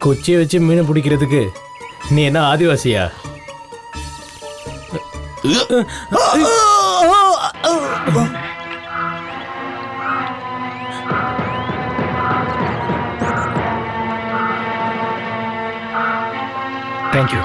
குச்சியை வச்சு மீன் பிடிக்கிறதுக்கு நீ என்ன ஆதிவாசியா? தேங்க்யூ.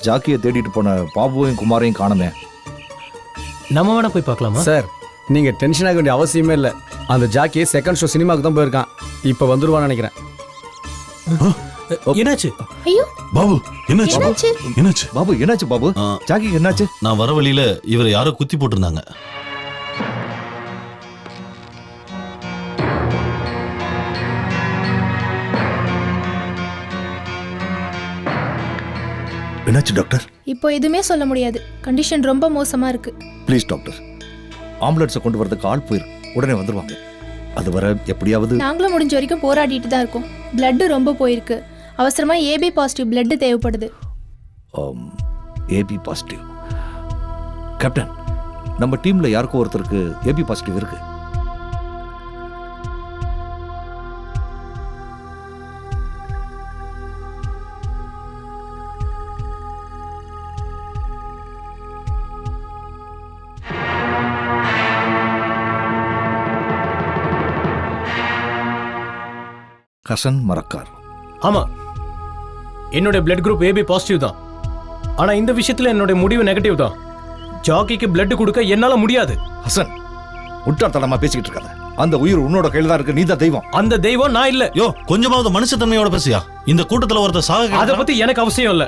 ஜாக்கியை தேடிட்டு போன பாபுவையும் குமாரையும் காணுமே. நம்ம வேணா போய் பார்க்கலாமா? சார், நீங்கள் டென்ஷன் ஆக வேண்டிய அவசியமே இல்லை. அந்த ஜாக்கி செகண்ட் ஷோ சினிமாவுக்கு தான் போயிருக்கான். இப்போ வந்துருவான்னு நினைக்கிறேன். என்னாச்சு? ஐயோ பாபு, என்னாச்சு? என்னாச்சு பாபு? என்னாச்சு பாபு? ஜாக்கி என்னாச்சு? நான் வர வழியில இவரை யாரோ குத்தி போட்டிருந்தாங்க. என்னாச்சு டாக்டர்? இப்போ எதுவுமே சொல்ல முடியாது. கண்டிஷன் ரொம்ப மோசமா இருக்கு. ப்ளீஸ் டாக்டர், ஆம்புலன்ஸை கொண்டு வரதுக்கு ஆள் போயிருக்கு. உடனே வந்துருவாங்க. அது வர எப்படியாவது. நாங்களும் முடிஞ்ச வரைக்கும் போராடிட்டு தான் இருக்கோம். பிளட் ரொம்ப போயிருக்கு. அவசரமா ஏபி பாசிட்டிவ் பிளட் தேவைப்படுது. AB positive. கேப்டன், நம்ம டீம்ல யாருக்கும் ஒருத்தருக்கு ஏபி பாசிட்டிவ் இருக்கு. ஹசன் மரக்கார். ஆமா, என்னோட பிளட் குரூப் ஏபி பாசிட்டிவ் தான். ஆனா இந்த விஷயத்துல என்னோட முடிவு நெகட்டிவ் தான். ஜாக்கிக்கு பிளட் கொடுக்க என்னால முடியாது. ஹசன், முட்டாள்தனமா பேசிக்கிட்டு இருக்காத. அந்த உயிர் உன்னோட கையில தான் இருக்கு. நீ தான் தெய்வம். அந்த தெய்வம் நான் இல்ல. யோ, கொஞ்சமாவது மனுஷத்தன்மையோட பேசியா? இந்த கூட்டத்துல ஒருத்தர் சாக. அதை பத்தி எனக்கு அவசியம் இல்ல.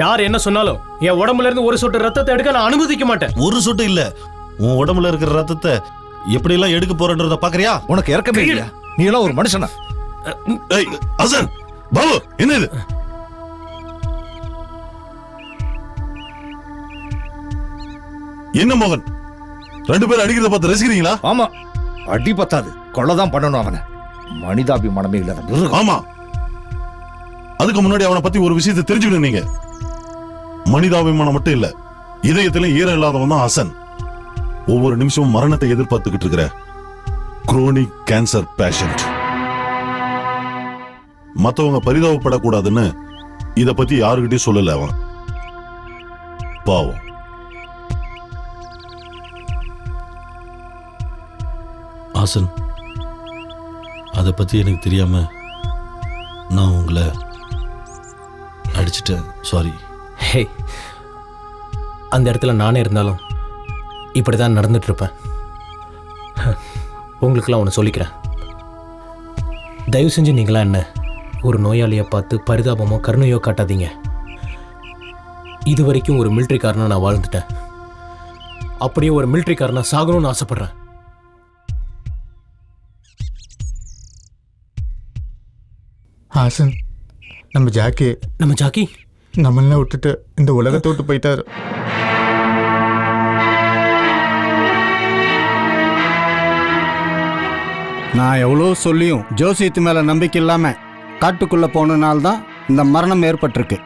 யார் என்ன சொன்னாலும் என் உடம்புல இருந்து ஒரு சொட்டு ரத்தத்தை எடுக்க நான் அனுமதிக்க மாட்டேன். ஒரு சொட்டு இல்ல, உன் உடம்புல இருக்கிற ரத்தத்தை எப்படி எல்லாம் எடுக்க போறன்றத பாக்குறியா? உனக்கு இறக்கமே இல்லையா? நீ எல்லாம் ஒரு மனுஷனா? ஹசன், பாபு, என்ன இது? என்ன மோகன், ரெண்டு பேரும் அடிக்கிறத பார்த்து ரசிக்கிறீங்களா? ஆமா, அடி பத்தாது, கொள்ளதான் பண்ணணும் அவனை. மனிதாபிமானமே இல்லாத. ஆமா, அதுக்கு முன்னாடி அவனை பத்தி ஒரு விஷயத்தை தெரிஞ்சுக்கணும். நீங்க மனிதாபிமானம் மட்டும் இல்ல, இதயத்திலும் ஈரம் இல்லாதவன் தான் ஹசன். ஒவ்வொரு நிமிஷமும் மரணத்தை எதிர்பார்த்துக்கிட்டு இருக்கிற குரோனிக் கேன்சர் பேஷண்ட். மத்தவங்க பரிதாபப்படக்கூடாதுன்னு இத பத்தி யாருகிட்டயும் சொல்லல அவன். பாவம். ஹாசன், அத பத்தி எனக்கு தெரியாம நான் உங்களை அடிச்சிட்டேன். சாரி. ஹே, அந்த இடத்துல நானே இருந்தாலும் இப்படிதான் நடந்துட்டு இருப்பேன். உங்களுக்கெல்லாம் ஒன்று சொல்லிக்கிறேன். தயவு செஞ்சு நீங்களா என்ன ஒரு நோயாளியை பார்த்து பரிதாபமோ கருணையோ காட்டாதீங்க. இது வரைக்கும் ஒரு மிலிட்ரிக்காரனா நான் வாழ்ந்துட்டேன். அப்படியே ஒரு மிலிட்ரிக்காரனா சாகணும்னு ஆசைப்படுறேன். ஹாசன், நம்ம ஜாக்கி நம்மள விட்டுட்டு இந்த உலகத்தை விட்டு போயிட்டாரு. நான் எவ்வளோ சொல்லியும் ஜோசியத்து மேலே நம்பிக்கை இல்லாமல் காட்டுக்குள்ளே போனனால்தான் இந்த மரணம் ஏற்பட்டிருக்கு.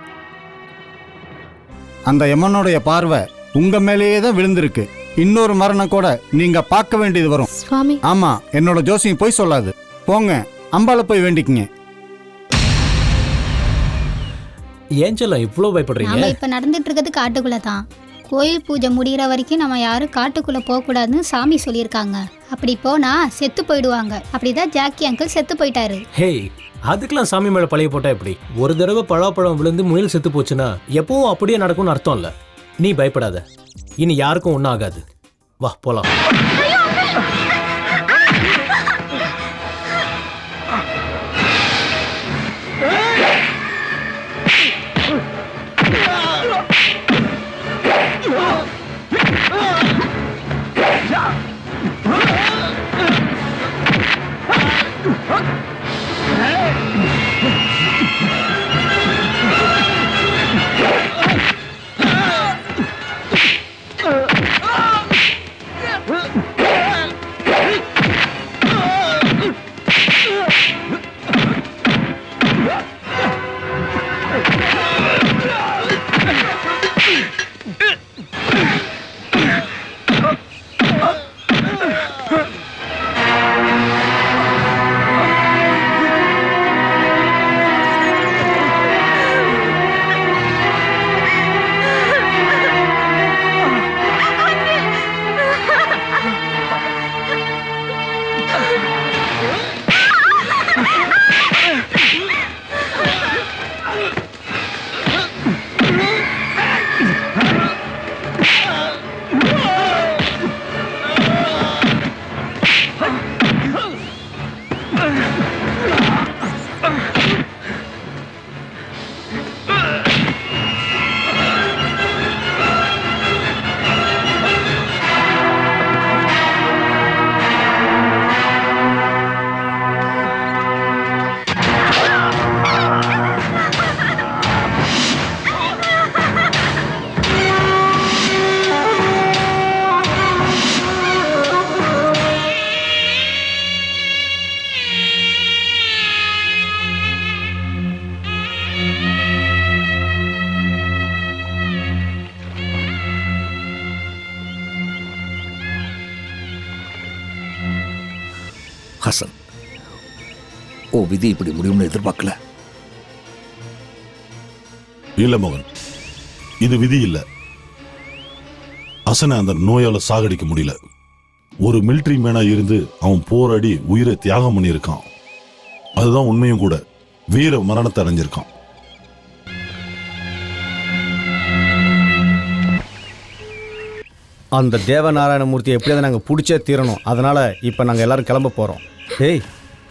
அந்த யமனுடைய பார்வை உங்கள் மேலேயே தான் விழுந்திருக்கு. இன்னொரு மரணம் கூட நீங்கள் பார்க்க வேண்டியது வரும். சுவாமி, ஆமாம், என்னோட ஜோசியம் போய் சொல்லாது. போங்க, அம்பால போய் வேண்டிக்குங்க. ஏஞ்சலா இவ்வளோ பயப்படுறீங்க? நாம இப்ப நடந்துட்டு இருக்கிறது காட்டுக்குள்ள தான். கோயில் பூஜை முடிகிற வரைக்கும் நம்ம யாரும் காட்டுக்குள்ள போக கூடாதுன்னு சாமி சொல்லியிருக்காங்க. அப்படி போனா செத்து போயிடுவாங்க. அப்படிதான் ஜாக்கி அங்கிள் செத்து போயிட்டாரு. ஹேய், அதுக்கெல்லாம் சாமி மேல பழைய போட்டா எப்படி? ஒரு தடவை பழாப்பழம் விழுந்து முயல் செத்து போச்சுன்னா எப்பவும் அப்படியே நடக்கும்னு அர்த்தம் இல்ல. நீ பயப்படாத, இனி யாருக்கும் ஒன்றும் ஆகாது. வா போலாம். ஹசன், ஓ விதி இப்படி முடியும்னு எதிர்பார்க்கல. இல்ல மோகன், இது விதி இல்ல. ஹசனை அந்த நோயால சாகடிக்க முடியல. ஒரு மிலிட்டரி மேனா இருந்து அவன் போராடி உயிரை தியாகம் பண்ணியிருக்கான். அதுதான் உண்மையும் கூட. வீர மரணத்தை அடைஞ்சிருக்கான். அந்த தேவநாராயணமூர்த்தியை எப்படியாவது நாங்கள் பிடிச்சே தீரணும். அதனால் இப்போ நாங்கள் எல்லாரும் கிளம்ப போகிறோம். டேய்,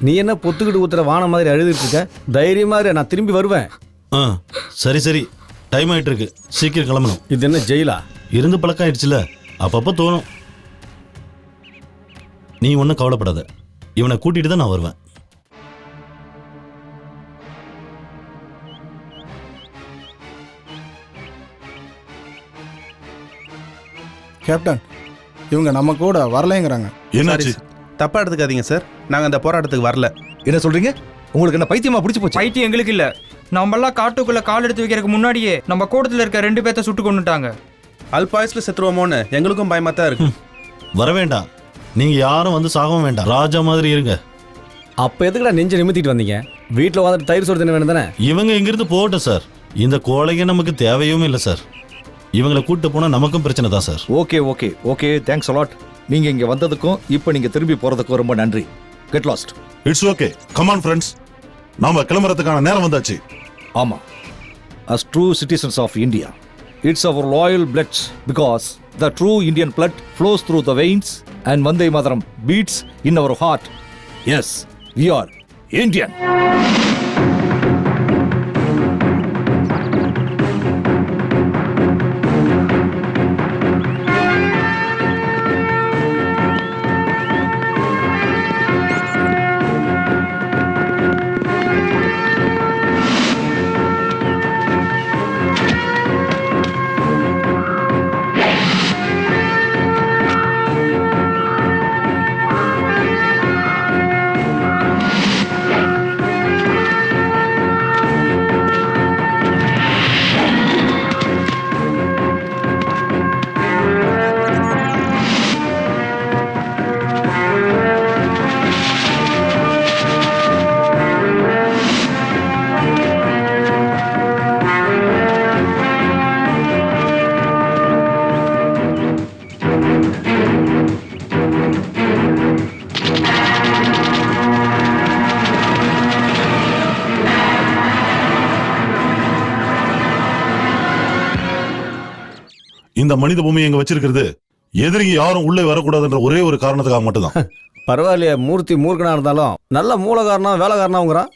நீ என்ன பொத்துக்கிட்டு ஊத்துற வான மாதிரி அழுதுட்டு இருக்க? தைரியமாக நான் திரும்பி வருவேன். சரி சரி, டைம் ஆகிட்டு இருக்கு, சீக்கிரம் கிளம்பணும். இது என்ன ஜெயிலா? இருந்து பழக்கம் ஆயிடுச்சுல, அப்பப்போ தோணும். நீ ஒன்றும் கவலைப்படாத, இவனை கூட்டிட்டு தான் நான் வருவேன். கேப்டன், இவங்க நம்ம கூட வரலைங்கிறாங்க. என்னாச்சு? தப்பா எடுத்துக்காதீங்க சார், நாங்க அந்த போராட்டத்துக்கு வரல. என்ன சொல்றீங்க? உங்களுக்கு என்ன பைத்தியமா பிடிச்சி போச்சு? பைத்தியம் எங்களுக்கு இல்ல. நம்மளாம் காட்டுக்குள்ள கால் எடுத்து வைக்கிறதுக்கு முன்னாடியே நம்ம கூட்டத்தில் இருக்க 2 பேர்த்த சுட்டு கொண்டுட்டாங்க. அல்பாயுஸ்ல செத்துருவோமோன்னு எங்களுக்கும் பயமா தான் இருக்கு. வர வேண்டாம், நீங்க யாரும் வந்து சாகவும் வேண்டாம், ராஜா மாதிரி இருங்க. அப்போ எதுக்குடா நெஞ்சை நிமித்திட்டு வந்தீங்க? வீட்டில் வந்துட்டு தயிர் சோறு தின வேணும் தானே? இவங்க இங்கிருந்து போகட்டும் சார், இந்த கோழைங்க நமக்கு தேவையும் இல்லை சார். இவங்களை கூப்பிட்டு போனால் நமக்கும் பிரச்சனை தான் sir. Okay okay okay, thanks a lot. நீங்க இங்க வந்ததுக்கும் இப்போ நீங்க திரும்பி போறதுக்கும் ரொம்ப நன்றி. Get lost. It's okay, come on friends, நாம கிளம்புறதுக்கான நேரம் வந்தாச்சு. ஆமா, as true citizens of India, it's our loyal blood because the true Indian blood flows through the veins and Vande Mataram beats in our heart. Yes, we are Indian. இந்த மனித பூமியை எங்க வச்சிருக்கிறது எதிரிங்க யாரும் உள்ளே வரக்கூடாதுன்ற ஒரே ஒரு காரணத்துக்காக மட்டும்தான். பரவாயில்லையே, மூர்த்தி மூர்க்கனா இருந்தாலும் நல்ல மூலகாரனா வேலைக்காரனாங்கிறான்.